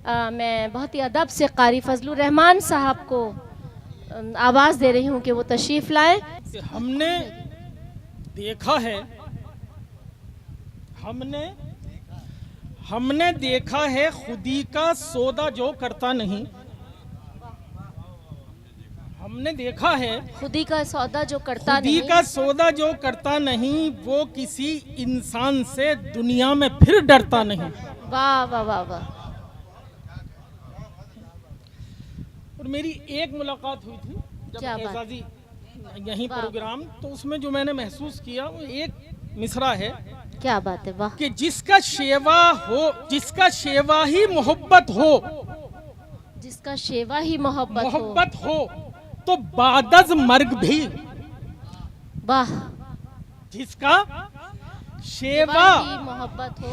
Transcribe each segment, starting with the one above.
मैं बहुत ही अदब से कारी फजलुर रहमान साहब को आवाज़ दे रही हूँ कि वो तशरीफ़ लाएं। हमने देखा है, हमने देखा है खुदी का सौदा जो करता नहीं। हमने देखा है खुदी का सौदा जो करता खुदी नहीं, का सौदा जो करता नहीं, वो किसी इंसान से दुनिया में फिर डरता नहीं। वाह वाह वाह वाह। और मेरी एक मुलाकात हुई थी क्या जब बात? एजाजी यहीं वाह। प्रोग्राम, तो उसमें जो मैंने महसूस किया वो एक मिसरा है क्या बात है, वाह। कि जिसका शेवा ही मोहब्बत हो, जिसका शेवा ही मोहब्बत हो, तो बादज मर्ग भी, वाह। जिसका शेवा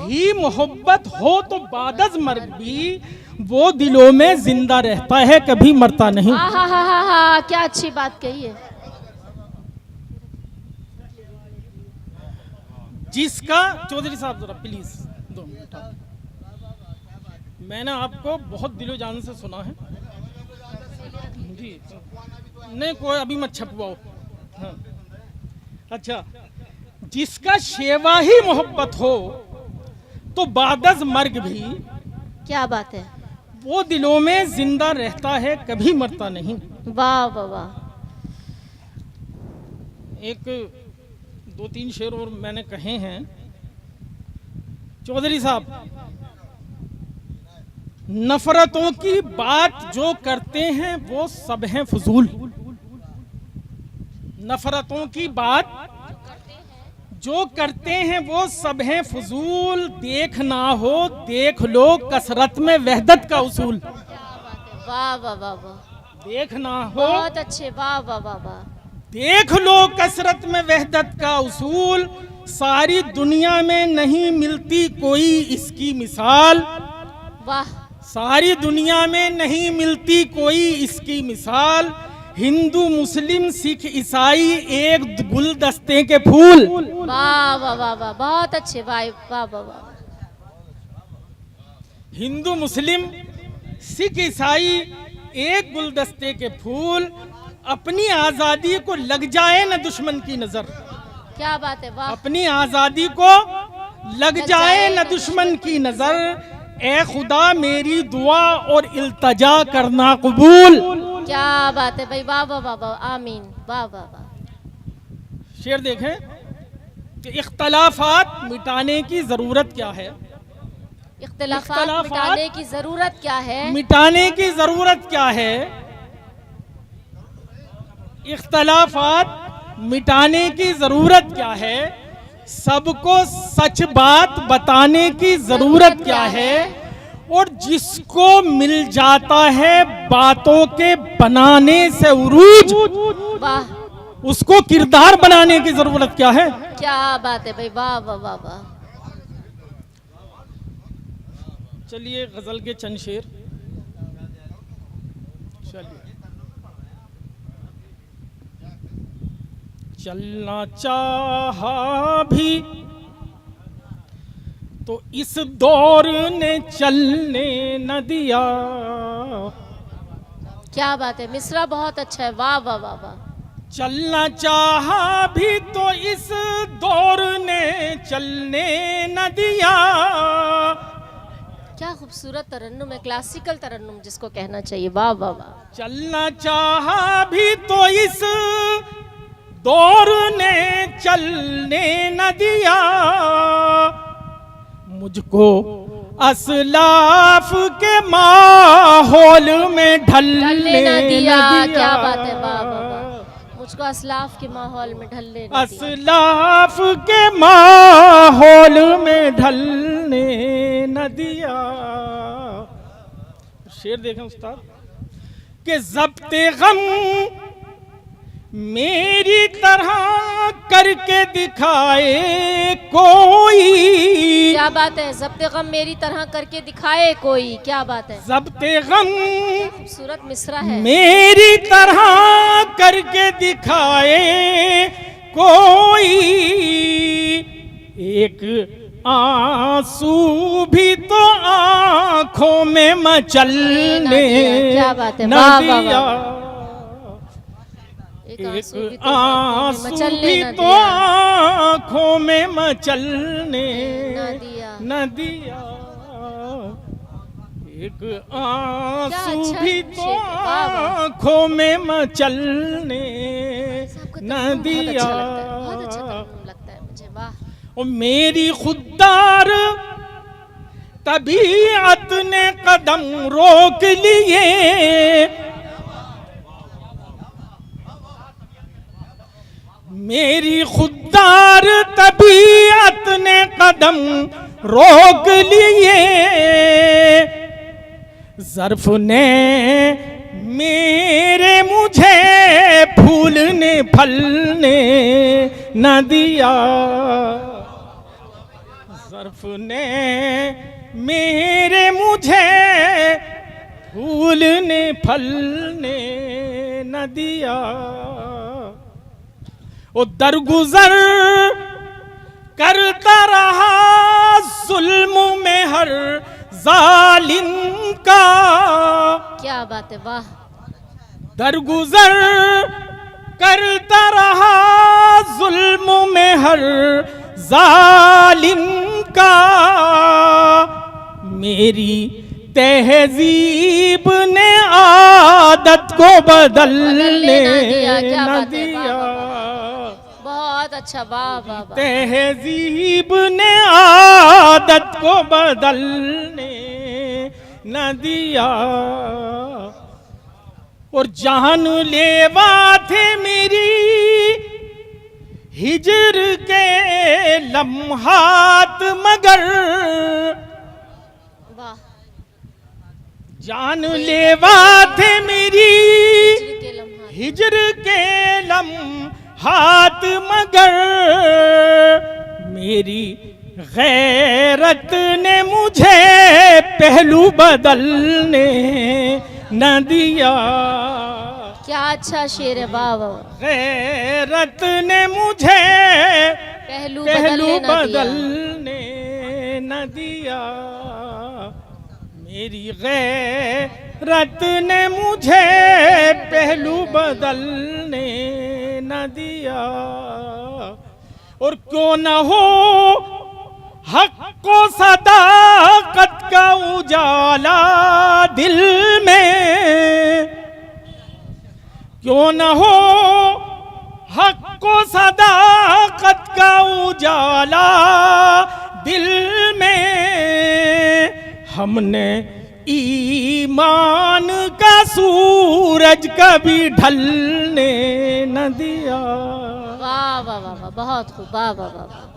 ही मोहब्बत हो तो बादज मर्ग भी, वो दिलों में जिंदा रहता है, कभी मरता नहीं। हा, क्या अच्छी बात कही है। जिसका, चौधरी साहब जरा प्लीज 2 मिनट। मैंने आपको बहुत दिलो जान से सुना है जी, नहीं कोई अभी मत छपवाओ। हाँ। अच्छा, जिसका शेवा ही मोहब्बत हो तो बादज मर्ग भी, क्या बात है, वो दिलों में जिंदा रहता है, कभी मरता नहीं। वाह वाह वाह। एक 2-3 शेर और मैंने कहे हैं। चौधरी साहब, नफरतों की बात जो करते हैं वो सब हैं फजूल। नफरतों की बात जो करते हैं वो सब हैं फजूल। देख ना हो देख लो कसरत में वहदत का उसूल। वाह वाह वाह वाह। देख ना हो, बहुत अच्छे, वाह वाह वाह वाह। देख लो कसरत में वहदत का उसूल। सारी दुनिया में नहीं मिलती कोई इसकी मिसाल। वाह। सारी दुनिया में नहीं मिलती कोई इसकी मिसाल। हिंदू मुस्लिम सिख ईसाई एक गुलदस्ते के फूल। वाह वाह वाह वाह, बहुत अच्छे, वाह वाह वाह वाह। हिंदू मुस्लिम सिख ईसाई एक गुलदस्ते के फूल। अपनी आजादी को लग जाए न दुश्मन की नजर। क्या बात है, वाह। अपनी आजादी को लग जाए न दुश्मन की नजर। ए खुदा मेरी दुआ और इल्तजा करना कबूल। क्या बात है भाई, वाह वाह वाह वाह, आमीन, वाह वाह वाह। शेर देखें कि इख्तलाफात मिटाने की जरूरत क्या है। इख्तलाफात मिटाने की जरूरत क्या है। मिटाने की जरूरत क्या है। इख्तलाफात मिटाने की जरूरत क्या है। सबको सच बात बताने की जरूरत क्या है। और जिसको मिल जाता है बातों के बनाने से उरूज, वाह, उसको किरदार बनाने की जरूरत क्या है। क्या बात है भाई, वाह वाह वाह वाह। चलिए गजल के चंद शेर। चलिए। चलना चाहा भी तो इस दौर ने चलने न दिया। क्या बात है, मिसरा बहुत अच्छा है, वाह वाह वाह वाह। चलना चाहा भी तो इस दौर ने चलने न दिया। क्या खूबसूरत तरन्नुम है, क्लासिकल तरन्नुम जिसको कहना चाहिए, वाह वाह वाह। चलना चाहा भी तो इस दौर ने चलने न दिया। मुझको असलाफ के माहौल में ढलने न दिया। क्या बात है, वाह वाह वाह। मुझको असलाफ के माहौल में ढलने न दिया। असलाफ के माहौल में ढलने न दिया। शेर देखें उस्ताद कि ज़ब्ते गम मेरी तरह करके दिखाए कोई। क्या बात है, ज़ब्ते गम मेरी तरह करके दिखाए कोई। क्या बात है, ज़ब्ते गम खूबसूरत मिसरा है। मेरी तरह करके दिखाए कोई। एक आंसू भी तो आंखों में मचलने क्या बात है, न वाह, वाह, दिया। एक एक आंसू आंसू भी भी तो तो आंखों में मचलने न दिया। न दिया। एक आंसू अच्छा भी तो शेर है, वाह, वाह। आंखों में मचलने आपका न तर्जुमा दिया। बहुत अच्छा लगता है मुझे, वाह। ओ मेरी खुददार तबीयत ने कदम रोक लिए, मेरी खुददार तबीयत ने कदम रोक लिए। ज़र्फ ने मेरे मुझे फूलने फलने न दिया। ज़र्फ ने मेरे मुझे फूलने फलने न दिया। ओ दरगुजर करता रहा जुल्म में हर जालिम का। क्या बात है, वाह। दरगुजर करता रहा जुल्म में हर जालिम का। मेरी तहजीब ने आदत को बदलने न दिया। बहुत अच्छा, वाह वाह वाह। तहजीब ने आदत को बदलने न दिया। और जान लेवा थे मेरी हिजर के लम्हात मगर। वाह। जान लेवा थे मेरी के लम्हा हिजर के लम्हात मगर। मेरी गैरत ने मुझे पहलू बदलने न दिया। क्या अच्छा शेर है, वाह वाह। गैरत ने मुझे पहलू पहलू बदलने न दिया। मेरी गैरत ने मुझे पहलू बदलने न दिया। और क्यों न हो हक को सदाकत का उजाला दिल में। क्यों न हो हक को सदाकत का उजाला दिल में। हमने ईमान का सूरज कभी ढलने न दिया। वाह वाह वाह वाह, बहुत खूब, वाह वाह वाह वाह।